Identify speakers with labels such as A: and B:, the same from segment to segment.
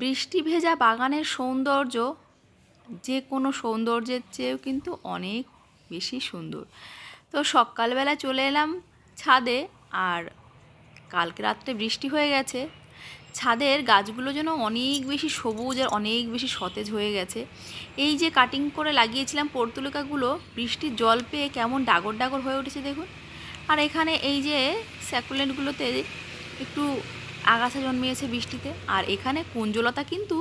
A: বৃষ্টি ভেজা বাগানের সৌন্দর্য যে কোনো সৌন্দর্যের চেয়েও কিন্তু অনেক বেশি সুন্দর। তো সকালবেলা চলে এলাম ছাদে, আর কালকে রাত্রে বৃষ্টি হয়ে গেছে। ছাদের গাছগুলো যেন অনেক বেশি সবুজ আর অনেক বেশি সতেজ হয়ে গেছে। এই যে কাটিং করে লাগিয়েছিলাম পর্তুলিকাগুলো, বৃষ্টির জল পেয়ে কেমন ডাগর ডাগর হয়ে উঠেছে দেখুন। আর এখানে এই যে স্যাকুলেন্টগুলোতে একটু আগাছা জন্মিয়েছে বৃষ্টিতে। আর এখানে কুঞ্জলতা কিন্তু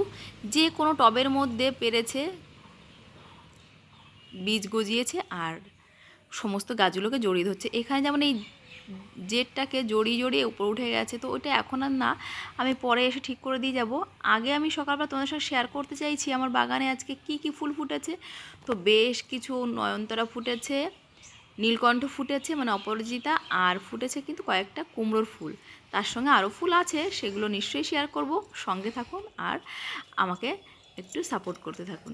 A: যে কোনো টবের মধ্যে পেরেছে, বীজ গজিয়েছে আর সমস্ত গাছগুলোকে জড়িয়ে ধরছে। এখানে যেমন এই জেটটাকে জড়িয়ে জড়িয়ে উপরে উঠে গেছে, তো ওইটা এখন আর না, আমি পরে এসে ঠিক করে দিয়ে যাব। আগে আমি সকালবেলা তোমাদের সঙ্গে শেয়ার করতে চাইছি আমার বাগানে আজকে কি কি ফুল ফুটেছে। তো বেশ কিছু নয়নতারা ফুটেছে, নীলকণ্ঠ ফুটেছে মানে অপরাজিতা, আর ফুটেছে কিন্তু কয়েকটা কুমড়োর ফুল। তার সঙ্গে আরও ফুল আছে, সেগুলো নিশ্চয়ই শেয়ার করব। সঙ্গে থাকুন আর আমাকে একটু সাপোর্ট করতে থাকুন।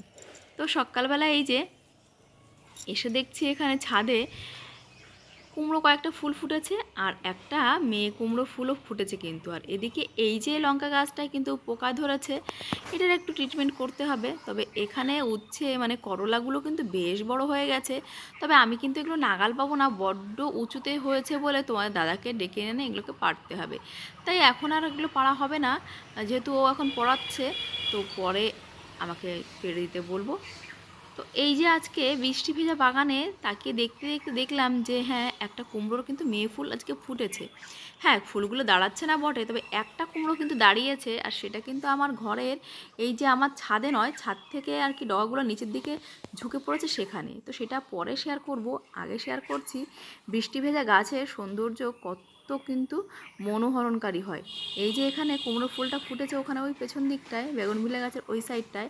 A: তো সকালবেলা এই যে এসে দেখছি এখানে ছাদে কুমড়ো কয়েকটা ফুল ফুটেছে, আর একটা মেয়ে কুমড়ো ফুলও ফুটেছে কিন্তু। আর এদিকে এই যে লঙ্কা গাছটায় কিন্তু পোকা ধরেছে, এটার একটু ট্রিটমেন্ট করতে হবে। তবে এখানে উচ্ছে মানে করলাগুলো কিন্তু বেশ বড় হয়ে গেছে। তবে আমি কিন্তু এগুলো নাগাল পাবো না, বড্ড উঁচুতে হয়েছে বলে তোমার দাদাকে ডেকে এনে এগুলোকে পাড়তে হবে। তাই এখন আর এগুলো পাড়া হবে না, যেহেতু ও এখন পড়াচ্ছে, তো পরে আমাকে পেড়ে দিতে বলবো। তো এই যে আজকে বৃষ্টি ভেজা বাগানে তাকিয়ে দেখতে দেখতে দেখলাম যে হ্যাঁ, একটা কুমড়োর কিন্তু মেয়ে ফুল আজকে ফুটেছে। হ্যাঁ, ফুলগুলো দাঁড়াচ্ছে না বটে, তবে একটা কুমড়ো কিন্তু দাঁড়িয়েছে। আর সেটা কিন্তু আমার ঘরের এই যে আমার ছাদে নয়, ছাদ থেকে আর কি ডগাগুলো নিচের দিকে ঝুঁকে পড়েছে সেখানে। তো সেটা পরে শেয়ার করব, আগে শেয়ার করছি বৃষ্টি ভেজা গাছের সৌন্দর্য কত কিন্তু মনোহরণকারী হয়। এই যে এখানে কুমড়ো ফুলটা ফুটেছে, ওখানে ওই পেছন দিকটায় বেগুনভিলা গাছের ওই সাইডটায়,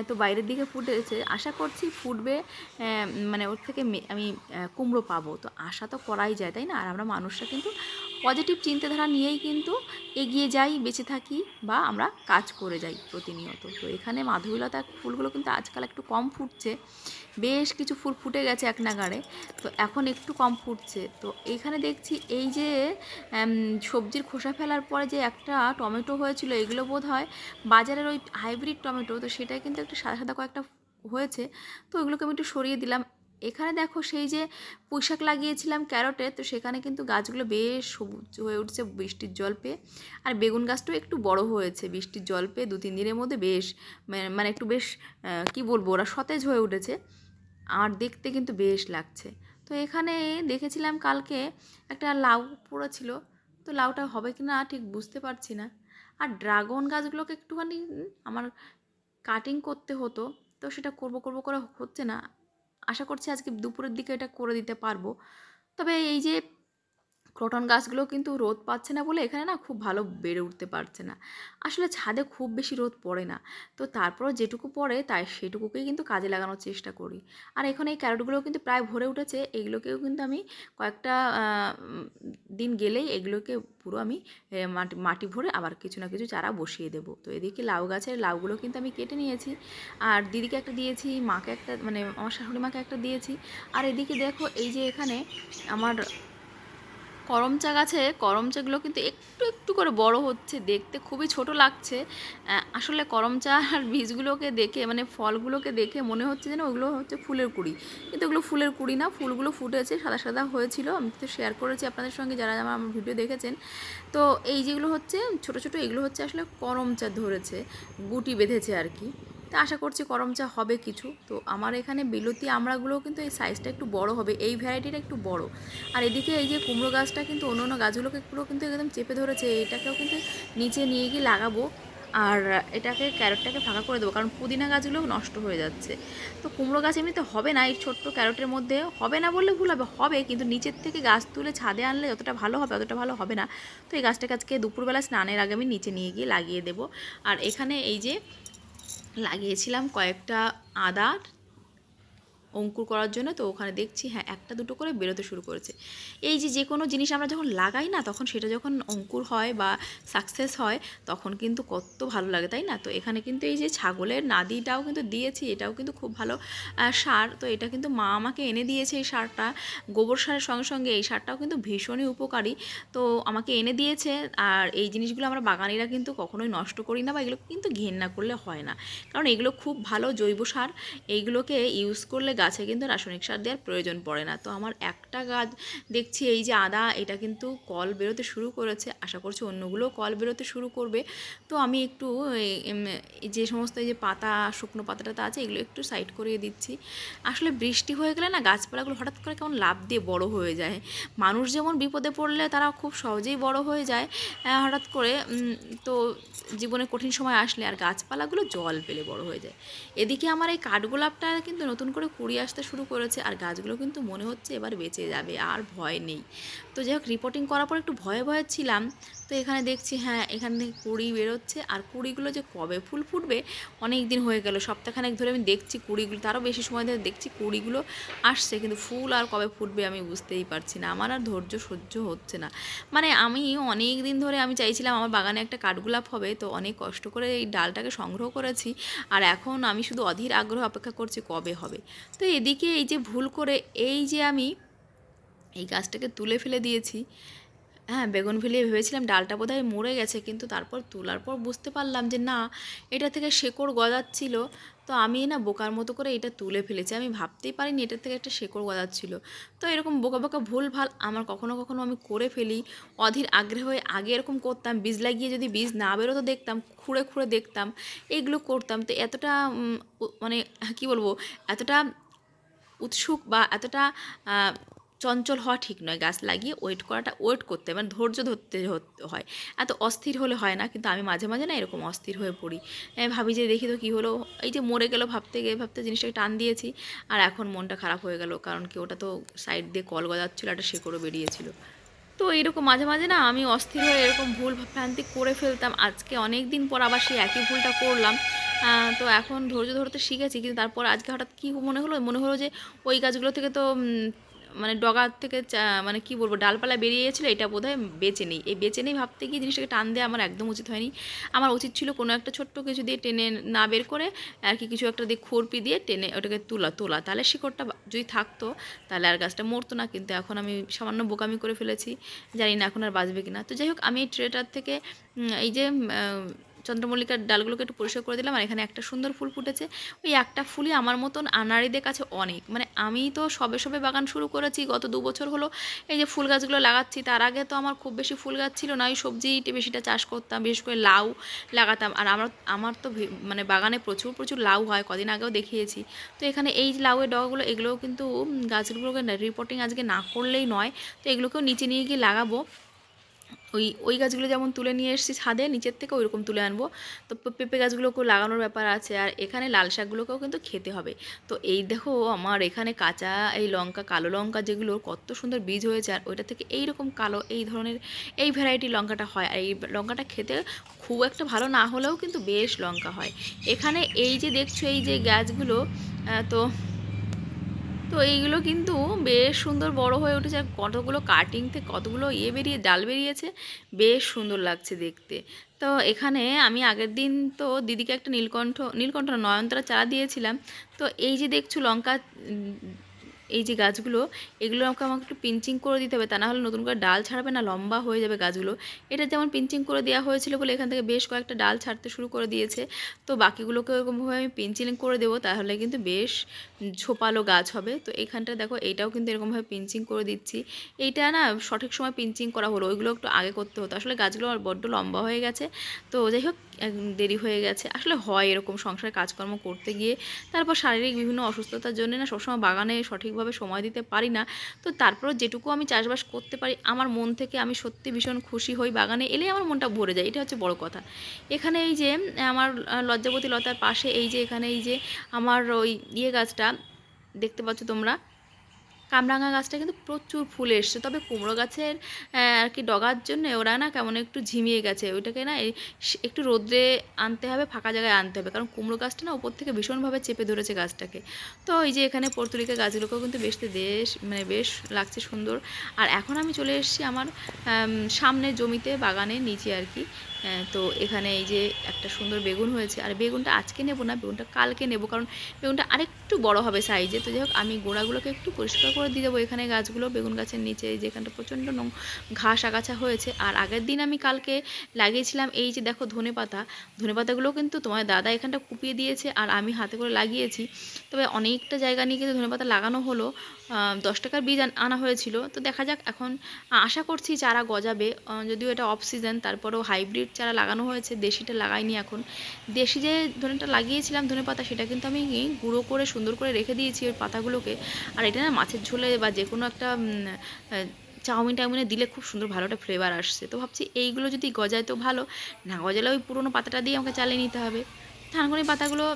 A: তো বাইরের দিকে ফুটেছে। আশা করছি ফুটবে, মানে ওর থেকে আমি কুমড়ো পাবো। তো আশা তো করাই যায়, তাই না? আর আমরা মানুষরা কিন্তু পজিটিভ চিন্তাধারা নিয়েই কিন্তু এগিয়ে যাই, বেঁচে থাকি, বা আমরা কাজ করে যাই প্রতিনিয়ত। তো এখানে মাধবীলতা ফুলগুলো কিন্তু আজকাল একটু কম ফুটছে, বেশ কিছু ফুল ফুটে গেছে এক নাগাড়ে, তো এখন একটু কম ফুটছে। তো এইখানে দেখছি এই যে সবজির খোসা ফেলার পরে যে একটা টমেটো হয়েছিল, এগুলো বোধ হয় বাজারের ওই হাইব্রিড টমেটো, তো সেটাই কিন্তু একটা সাদা সাদা কয়েকটা হয়েছে। তো ওইগুলোকে আমি একটু সরিয়ে দিলাম। এখানে দেখো সেই যে পুঁইশাক লাগিয়েছিলাম ক্যারটে, তো সেখানে কিন্তু গাছগুলো বেশ সবুজ হয়ে উঠছে বৃষ্টির জল পেয়ে। আর বেগুন গাছটাও একটু বড় হয়েছে বৃষ্টির জল পেয়ে, 2-3 দিনের মধ্যে বেশ মানে একটু বেশ কি বলবো, ওরা সতেজ হয়ে উঠেছে আর দেখতে কিন্তু বেশ লাগছে। তো এখানে দেখেছিলাম কালকে একটা লাউ পড়েছিল, তো লাউটা হবে কি না ঠিক বুঝতে পারছি না। আর ড্রাগন গাছগুলোকে একটুখানি আমার কাটিং করতে হতো, তো সেটা করব করব করে হচ্ছে না। আশা করছি আজকে দুপুরের দিকে এটা করে দিতে পারবো। তবে এই যে ক্রটন গাছগুলো কিন্তু রোদ পাচ্ছে না বলে এখানে না খুব ভালো বেড়ে উঠতে পারছে না। আসলে ছাদে খুব বেশি রোদ পড়ে না, তো তারপরও যেটুকু পড়ে তাই সেটুকুকেই কিন্তু কাজে লাগানোর চেষ্টা করি। আর এখানে এই ক্যারটগুলো কিন্তু প্রায় ভরে উঠেছে, এগুলোকেও কিন্তু আমি কয়েকটা দিন গেলেই এগুলোকে পুরো আমি মাটি মাটি ভরে আবার কিছু না কিছু চারা বসিয়ে দেবো। তো এদিকে লাউ গাছের লাউগুলো কিন্তু আমি কেটে নিয়েছি, আর দিদিকে একটা দিয়েছি, মাকে একটা মানে আমার শাশুড়ি মাকে একটা দিয়েছি। আর এদিকে দেখো এই যে এখানে আমার করমচা গাছে করমচাগুলো কিন্তু একটু একটু করে বড় হচ্ছে, দেখতে খুবই ছোট লাগছে। আসলে করমচার বীজগুলোকে দেখে মানে ফলগুলোকে দেখে মনে হচ্ছে যেন ওগুলো হচ্ছে ফুলের কুঁড়ি, কিন্তু ওগুলো ফুলের কুঁড়ি না, ফুলগুলো ফুটেছে, সাদা সাদা হয়েছিল। আমি তো শেয়ার করেছি আপনাদের সঙ্গে যারা আমার ভিডিও দেখেছেন। তো এই যেগুলো হচ্ছে ছোট ছোট, এগুলো হচ্ছে আসলে করমচা ধরেছে, গুটি বেঁধেছে আর কি। তো আশা করছি করমচা হবে কিছু। তো আমার এখানে বিলতি আমড়াগুলোও কিন্তু এই সাইজটা একটু বড় হবে, এই ভ্যারাইটিটা একটু বড়। আর এদিকে এই যে কুমড়ো গাছটা কিন্তু অন্য অন্য গাছগুলোকে পুরো কিন্তু একদম চেপে ধরেছে, এটাকেও কিন্তু নিচে নিয়ে গিয়ে লাগাবো। আর এটাকে ক্যারটটাকে ফাঁকা করে দেবো, কারণ পুদিনা গাছগুলো নষ্ট হয়ে যাচ্ছে। তো কুমড়ো গাছ এমনিতে হবে না এই ছোট্ট ক্যারটের মধ্যে, হবে না বললে ভুল হবে, হবে, কিন্তু নিচের থেকে গাছ তুলে ছাদে আনলে যতটা ভালো হবে অতটা ভালো হবে না। তো এই গাছটাকে আজকে দুপুরবেলা স্নানের আগে আমি নিচে নিয়ে গিয়ে লাগিয়ে দেবো। আর এখানে এই যে লাগিয়েছিলাম কয়েকটা আদা অঙ্কুর করার জন্য। তো ওখানে দেখছি হ্যাঁ একটা দুটো করে বেরোতে শুরু করেছে। এই যে কোনো জিনিস আমরা যখন লাগাই না, তখন সেটা যখন অঙ্কুর হয় বা সাকসেস হয় তখন কিন্তু কত ভালো লাগে, তাই না? তো এখানে কিন্তু এই যে ছাগলের নাদিটাও কিন্তু দিয়েছি, এটাও কিন্তু খুব ভালো সার। তো এটা কিন্তু মা আমাকে এনে দিয়েছে এই সারটা, গোবর সারের সঙ্গে সঙ্গে এই সারটাও কিন্তু ভীষণই উপকারী। তো আমাকে এনে দিয়েছে। আর এই জিনিসগুলো আমরা বাগানিরা কিন্তু কখনোই নষ্ট করি না, বা এগুলো কিন্তু ঘেন্না করলে হয় না, কারণ এগুলো খুব ভালো জৈব সার। এইগুলোকে ইউজ করলে গাছে কিন্তু রাসায়নিক সার দেওয়ার প্রয়োজন পড়ে না। তো আমার একটা গাছ দেখছি এই যে আদা, এটা কিন্তু কল বেরোতে শুরু করেছে, আশা করছি অন্যগুলোও কল বেরোতে শুরু করবে। তো আমি একটু যে সমস্ত এই যে পাতা, শুকনো পাতাটা আছে, এগুলো একটু সাইড করিয়ে দিচ্ছি। আসলে বৃষ্টি হয়ে গেলে না গাছপালাগুলো হঠাৎ করে কেমন লাফ দিয়ে বড় হয়ে যায়। মানুষ যেমন বিপদে পড়লে তারা খুব সহজেই বড় হয়ে যায় হঠাৎ করে, তো জীবনে কঠিন সময় আসলে, আর গাছপালাগুলো জল পেলে বড় হয়ে যায়। এদিকে আমার এই কাঠগোলাপটা কিন্তু নতুন করে কুড়ি আসতে শুরু করেছে, আর গাছগুলো কিন্তু মনে হচ্ছে এবার বেঁচে যাবে, আর ভয় নেই। তো যাই হোক, রিপোর্টিং করার পর একটু ভয়ে ভয়ে ছিলাম। তো এখানে দেখছি হ্যাঁ এখান থেকে কুড়ি বেরোচ্ছে, আর কুড়িগুলো যে কবে ফুল ফুটবে অনেক দিন হয়ে গেল, সপ্তাহখানেক ধরে আমি দেখছি কুড়িগুলো, তারও বেশি সময় ধরে দেখছি কুড়িগুলো আসছে, কিন্তু ফুল আর কবে ফুটবে আমি বুঝতেই পারছি না। আমার আর ধৈর্য সহ্য হচ্ছে না। মানে আমি অনেক দিন ধরে আমি চাইছিলাম আমার বাগানে একটা কাঠগোলাপ হবে, তো অনেক কষ্ট করে এই ডালটাকে সংগ্রহ করেছি, আর এখন আমি শুধু অধীর আগ্রহ অপেক্ষা করছি কবে হবে। তো এদিকে এই যে ভুল করে এই যে আমি এই গাছটাকে তুলে ফেলে দিয়েছি। হ্যাঁ, বেগুন ফেলিয়ে ভেবেছিলাম ডালটা বোধহয় মরে গেছে, কিন্তু তারপর তোলার পর বুঝতে পারলাম যে না, এটা থেকে শেকড় গজাচ্ছিল। তো আমি না বোকার মতো করে এটা তুলে ফেলেছি, আমি ভাবতেই পারিনি এটার থেকে একটা শেকড় গজাচ্ছিল। তো এরকম বোকা বোকা ভুল ভাল আমার কখনো কখনো আমি করে ফেলি। অধীর আগ্রহ হয়ে আগে এরকম করতাম, বীজ লাগিয়ে যদি বীজ না বেরোতো দেখতাম, খুঁড়ে খুঁড়ে দেখতাম, এইগুলো করতাম। তো এতটা মানে কী বলবো, এতটা উৎসুক বা এতটা চঞ্চল হওয়া ঠিক নয়। গাছ লাগিয়ে ওয়েট করতে মানে ধৈর্য ধরতে হয়, এত অস্থির হলে হয় না। কিন্তু আমি মাঝে মাঝে না এরকম অস্থির হয়ে পড়ি, ভাবি যে দেখি তো কী হলো, এই যে মরে গেল ভাবতে গিয়ে ভাবতে জিনিসটাকে টান দিয়েছি, আর এখন মনটা খারাপ হয়ে গেল, কারণ কি ওটা তো সাইড দিয়ে কল গজাচ্ছিলো, একটা শেকড়ও বেরিয়েছিল। তো এইরকম মাঝে মাঝে না আমি অস্থির হয়ে এরকম ভুল ভ্রান্তি করে ফেলতাম। আজকে অনেক দিন পর আবার সেই একই ভুলটা করলাম। তো এখন ধৈর্য ধরতে শিখেছি, কিন্তু তারপর আজকে হঠাৎ কী মনে হলো যে ওই গাছগুলো থেকে তো মানে ডগা থেকে মানে কী বলবো, ডালপালা বেরিয়ে গেছিলো, এটা বোধহয় বেঁচে নেই। এই বেঁচে নেই ভাবতে গিয়ে জিনিসটাকে টান দেওয়া আমার একদম উচিত হয়নি। আমার উচিত ছিল কোনো একটা ছোট্ট কিছু দিয়ে টেনে না বের করে আর কি কিছু একটা দিয়ে খুরপি দিয়ে টেনে ওটাকে তোলা, তাহলে শিকড়টা যদি থাকতো তাহলে আর গাছটা মরতো না। কিন্তু এখন আমি সামান্য বোকামি করে ফেলেছি, জানি না এখন আর বাঁচবে কিনা। তো যাই হোক, আমি এই ট্রেটার থেকে এই যে চন্দ্রমল্লিকার ডালগুলোকে একটু পরিষ্কার করে দিলাম, আর এখানে একটা সুন্দর ফুল ফুটেছে। ওই একটা ফুলই আমার মতন আনাড়িদের কাছে অনেক। মানে আমি তো সবে সবে বাগান শুরু করেছি, গত 2 বছর হলো এই যে ফুল গাছগুলো লাগাচ্ছি। তার আগে তো আমার খুব বেশি ফুল গাছ ছিল না, ওই সবজিটা বেশিটা চাষ করতাম, বিশেষ করে লাউ লাগাতাম। আর আমার তো মানে বাগানে প্রচুর প্রচুর লাউ হয়, কদিন আগেও দেখিয়েছি। তো এখানে এই যে লাউয়ের ডগাগুলো, এগুলোও কিন্তু গাছগুলোকে রিপোর্টিং আজকে না করলেই নয়। তো এগুলোকেও নিচে নিয়ে গিয়ে লাগাবো। ওই গাছগুলো যেমন তুলে নিয়ে এসেছি ছাদে নিচের থেকে, ওইরকম তুলে আনবো। তো পেঁপে গাছগুলোকেও লাগানোর ব্যাপার আছে, আর এখানে লাল শাকগুলোকেও কিন্তু খেতে হবে। তো এই দেখো আমার এখানে কাঁচা এই লঙ্কা, কালো লঙ্কা যেগুলো কত সুন্দর বীজ হয়েছে, আর ওইটা থেকে এইরকম কালো এই ধরনের এই ভ্যারাইটি লঙ্কাটা হয়। আর এই লঙ্কাটা খেতে খুব একটা ভালো না হলেও কিন্তু বেশ লঙ্কা হয়। এখানে এই যে দেখছো এই যে গাছগুলো, তো তো এইগুলো কিন্তু বেশ সুন্দর বড় হয়ে উঠেছে, আর কতগুলো কাটিং থেকে কতগুলো ডাল বেরিয়েছে, বেশ সুন্দর লাগছে দেখতে। তো এখানে আমি আগের দিন তো দিদিকে একটা নীলকণ্ঠ না, নয়নতারা চারা দিয়েছিলাম। তো এই যে দেখছো লঙ্কা, এই যে গাছগুলো, এগুলো আমাকে একটু পিঞ্চিং করে দিতে হবে, তা না হলে নতুন করে ডাল ছাড়বে না, লম্বা হয়ে যাবে গাছগুলো। এটা যেমন পিঞ্চিং করে দেওয়া হয়েছিল বলে এখান থেকে বেশ কয়েকটা ডাল ছাড়তে শুরু করে দিয়েছে। তো বাকিগুলোকে এরকমভাবে আমি পিঞ্চিং করে দেবো, তাহলে কিন্তু বেশ ঝোপালো গাছ হবে। তো এইখানটা দেখো, এইটাও কিন্তু এরকমভাবে পিঞ্চিং করে দিচ্ছি। এইটা না সঠিক সময় পিঞ্চিং করা হলো, ওইগুলো একটু আগে করতে হতো। আসলে গাছগুলো আমার বড্ড লম্বা হয়ে গেছে, তো যাই হোক দেরি হয়ে গেছে। আসলে হয় এরকম সংসারে কাজকর্ম করতে গিয়ে, তারপর শারীরিক বিভিন্ন অসুস্থতার জন্য না সবসময় বাগানে সঠিকভাবে সময় দিতে পারি না। তো তারপরও যেটুকু আমি চাষবাস করতে পারি, আমার মন থেকে আমি সত্যি ভীষণ খুশি হই। বাগানে এলে আমার মনটা ভরে যায়, এটা হচ্ছে বড় কথা। এখানে এই যে আমার লজ্জাবতী লতার পাশে এই যে এখানে এই যে আমার ওই গাছটা দেখতে পাচ্ছ তোমরা, কামরাঙা গাছটা কিন্তু প্রচুর ফুল এসছে, তবে কুমড়ো গাছের আর কি ডগার জন্য ওরা না কেমন একটু ঝিমিয়ে গেছে, ওইটাকে না একটু রোদ্রে আনতে হবে, ফাঁকা জায়গায় আনতে হবে, কারণ কুমড়ো গাছটা না উপর থেকে ভীষণভাবে চেপে ধরেছে গাছটাকে। তো এই যে এখানে পর্তুলিকা গাছগুলোকেও কিন্তু বেশ লাগছে সুন্দর। আর এখন আমি চলে এসেছি আমার সামনের জমিতে, বাগানের নিচে আর কি। তো এখানে এই যে একটা সুন্দর বেগুন হয়েছে, আর বেগুনটা আজকে নেব না, বেগুনটা কালকে নেব, কারণ বেগুনটা আরেকটু বড় হবে সাইজে। তো যাই হোক, আমি গোড়াগুলোকে একটু পরিষ্কার করে দিয়ে দেবো এখানে গাছগুলো, বেগুন গাছের নিচে যেখানটা প্রচণ্ড ঘাস আগাছা হয়েছে। আর আগের দিন আমি কালকে লাগিয়েছিলাম এই যে দেখো ধনেপাতাগুলো কিন্তু তোমার দাদা এখানটা কুপিয়ে দিয়েছে আর আমি হাতে করে লাগিয়েছি। তবে অনেকটা জায়গা নিয়ে কিন্তু ধনেপাতা লাগানো হলো, 10 টাকার বীজ আনা হয়েছিল। তো দেখা যাক, এখন আশা করছি চারা গজাবে, যদিও এটা অফ সিজন, তারপরেও হাইব্রিড চারা লাগানো হয়েছে, দেশিটা লাগাইনি এখন। দেশি যে ধনেটা লাগিয়েছিলাম ধনেপাতা, সেটা কিন্তু আমি গুঁড়ো করে সুন্দর করে রেখে দিয়েছি ওই পাতাগুলোকে। আর এটা না মাছের ঝোলে বা যে কোনো একটা চাউমিন টাউমিনে দিলে খুব সুন্দর ভালো একটা ফ্লেভার আসছে। তো ভাবছি এইগুলো যদি গজায় তো ভালো, না গজালে ওই পুরোনো পাতাটা দিয়ে আমাকে চালিয়ে নিতে হবে। ধানকুনি পাতাগুলো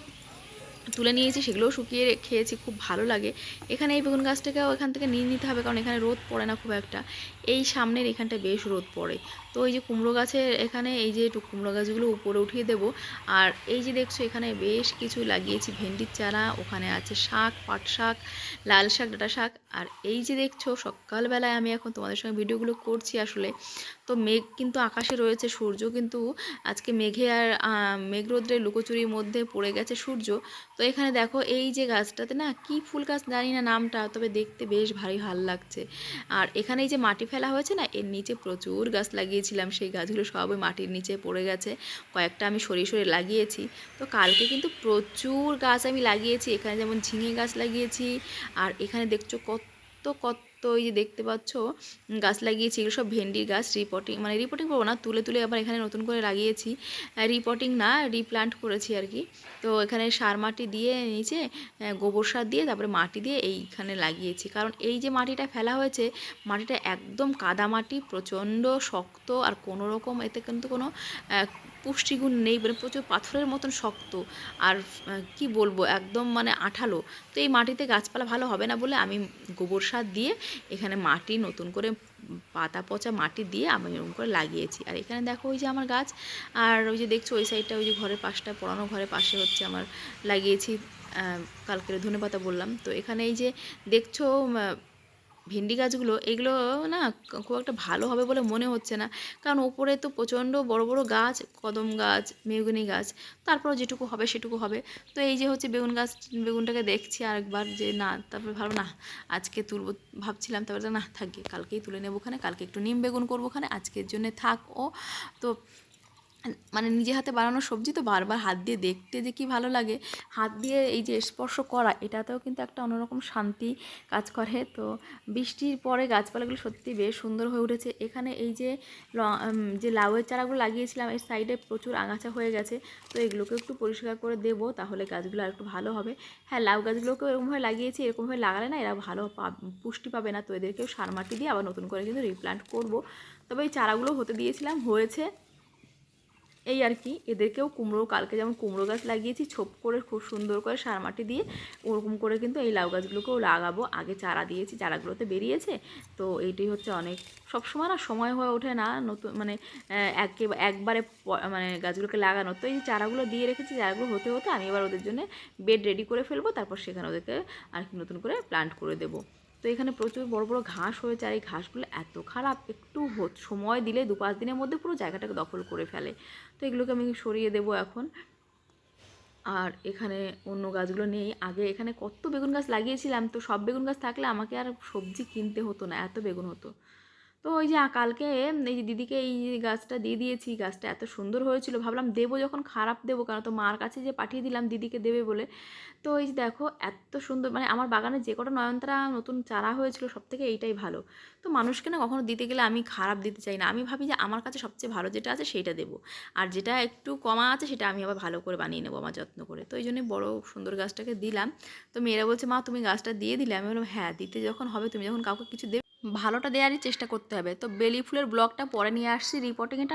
A: তুলে নিয়েছি, সেগুলোও শুকিয়ে খেয়েছি, খুব ভালো লাগে। এখানে এই বেগুন গাছটাকেও এখান থেকে নিয়ে নিতে হবে, কারণ এখানে রোদ পড়ে না খুব একটা, এই সামনের এখানটা বেশ রোদ পড়ে। তো এই যে কুমড়ো গাছের এখানে এই যে একটু কুমড়ো গাছগুলো উপরে উঠিয়ে দেবো। আর এই যে দেখছো এখানে বেশ কিছু লাগিয়েছি ভেন্ডির চারা, ওখানে আছে শাক, পাট শাক, লাল শাক, ডাঁটা শাক। আর এই যে দেখছো সকালবেলায় আমি এখন তোমাদের সঙ্গে ভিডিওগুলো করছি আসলে, তো মেঘ কিন্তু আকাশে রয়েছে, সূর্য কিন্তু আজকে মেঘে আর মেঘ রোদ্রের লুকোচুরির মধ্যে পড়ে গেছে সূর্য। তো এখানে দেখো এই যে গাছটাতে না কি ফুল গাছ জানি না নামটা, তবে দেখতে বেশ ভারী ভালো লাগছে। আর এখানে এই যে মাটি ফেলা হয়েছে না, এর নিচে প্রচুর গাছ লাগিয়েছিলাম, সেই গাছগুলো সব ওই মাটির নিচে পড়ে গেছে, কয়েকটা আমি সরিয়ে সরিয়ে লাগিয়েছি। তো কালকে কিন্তু প্রচুর গাছ আমি লাগিয়েছি, এখানে যেমন ঝিঙে গাছ লাগিয়েছি, আর এখানে দেখছো কত কত এই যে দেখতে পাচ্ছ গাছ লাগিয়েছি, এগুলো সব ভেন্ডির গাছ, রিপোর্টিং করবো না, তুলে তুলে আবার এখানে নতুন করে লাগিয়েছি, রিপোর্টিং না রিপ্লান্ট করেছি আর কি। তো এখানে সার মাটি দিয়ে নিচে গোবর সার দিয়ে তারপরে মাটি দিয়ে এইখানে লাগিয়েছি, কারণ এই যে মাটিটা ফেলা হয়েছে, মাটিটা একদম কাদা মাটি, প্রচণ্ড শক্ত, আর কোনো রকম এতে কিন্তু কোনো পুষ্টিগুণ নেই, মানে প্রচুর পাথরের মতন শক্ত, আর কি বলবো একদম মানে আঠালো। তো এই মাটিতে গাছপালা ভালো হবে না বলে আমি গোবর সার দিয়ে এখানে মাটি নতুন করে পাতা পচা মাটি দিয়ে আমি এরকম করে লাগিয়েছি। আর এখানে দেখো ওই যে আমার গাছ, আর ওই যে দেখছো ওই সাইডটা ওই যে ঘরের পাশটা, পুরানো ঘরের পাশে হচ্ছে আমার লাগিয়েছি কালকের ধনেপাতা বললাম। তো এখানে এই যে দেখছো ভেন্ডি গাছগুলো, এগুলো না খুব একটা ভালো হবে বলে মনে হচ্ছে না, কারণ ওপরে তো প্রচণ্ড বড় বড় গাছ, কদম গাছ, মেহগনি গাছ, তারপর যেটুকু হবে সেটুকু হবে। তো এই যে হচ্ছে বেগুনটাকে দেখছি আরেকবার যে না, তারপরে ভালো না আজকে তুলবো ভাবছিলাম, তারপরে না থাকবে, কালকেই তুলে নেবো, ওখানে কালকে একটু নিম বেগুন করবো ওখানে, আজকের জন্য থাক। ও তো মানে নিজে হাতে বানানো সবজি তো বারবার হাত দিয়ে দেখতে যে কী ভালো লাগে, হাত দিয়ে এই যে স্পর্শ করা, এটাতেও কিন্তু একটা অন্যরকম শান্তি কাজ করে। তো বৃষ্টির পরে গাছপালাগুলো সত্যি বেশ সুন্দর হয়ে উঠেছে। এখানে এই যে যে লাউয়ের চারাগুলো লাগিয়েছিলাম, এই সাইডে প্রচুর আগাছা হয়ে গেছে, তো এগুলোকে একটু পরিষ্কার করে দেবো, তাহলে গাছগুলো আর একটু ভালো হবে। হ্যাঁ, লাউ গাছগুলোকেও এরকমভাবে লাগিয়েছি, এরকমভাবে লাগালে না এরা ভালো পুষ্টি পাবে না, তো এদেরকেও সার মাটি দিয়ে আবার নতুন করে কিন্তু রিপ্লান্ট করব। তবে এই চারাগুলো হতে দিয়েছিলাম, হয়েছে এই আর কি। এদেরকেও কালকে যেমন কুমড়ো গাছ লাগিয়েছি ছোপ করে খুব সুন্দর করে সার মাটি দিয়ে, ওরকম করে কিন্তু এই লাউ গাছগুলোকেও লাগাবো। আগে চারা দিয়েছি, চারাগুলোতে বেরিয়েছে, তো এইটাই হচ্ছে অনেক, সবসময় না সময় হয়ে ওঠে না নতুন মানে একবারে মানে গাছগুলোকে লাগানো। তো এই চারাগুলো দিয়ে রেখেছি, চারাগুলো হতে হতে আমি এবার ওদের জন্য বেড রেডি করে ফেলবো, তারপর সেখানে ওদেরকে আর কি নতুন করে প্লান্ট করে দেবো। তো এখানে প্রচুর বড় বড় ঘাস হয়েছে, আর এই ঘাসগুলো এত খারাপ, একটু সময় দিলে 2-5 দিনের মধ্যে পুরো জায়গাটাকে দখল করে ফেলে। তো এগুলোকে আমি সরিয়ে দেবো এখন। আর এখানে অন্য গাছগুলো নেই, আগে এখানে কত বেগুন গাছ লাগিয়েছিলাম, তো সব বেগুন গাছ থাকলে আমাকে আর সবজি কিনতে হতো না, এত বেগুন হতো। তো ওই যে কালকে এই যে দিদিকে এই গাছটা দিয়ে দিয়েছি, গাছটা এত সুন্দর হয়েছিল, ভাবলাম দেবো যখন খারাপ দেবো, কারণ তো মার কাছে যে পাঠিয়ে দিলাম দিদিকে দেবে বলে। তো এই যে দেখো এত সুন্দর, মানে আমার বাগানে যে কটা নয়নতারা নতুন চারা হয়েছিল সব থেকে এইটাই ভালো। তো মানুষকে না কখনো দিতে গেলে আমি খারাপ দিতে চাই না, আমি ভাবি যে আমার কাছে সবচেয়ে ভালো যেটা আছে সেইটা দেবো, আর যেটা একটু কমা আছে সেটা আমি আবার ভালো করে বানিয়ে নেবো আমার যত্ন করে। তো এই জন্যই বড়ো সুন্দর গাছটাকে দিলাম। তো মেয়েরা বলছে মা তুমি গাছটা দিয়ে দিলে, আমি বললাম হ্যাঁ দিতে যখন হবে, তুমি যখন কাউকে কিছু দেবে ভালোটা দেওয়ারই চেষ্টা করতে হবে। তো বেলি ফুলের ব্লগটা পরে নিয়ে আসছি রিপোর্টিংটা।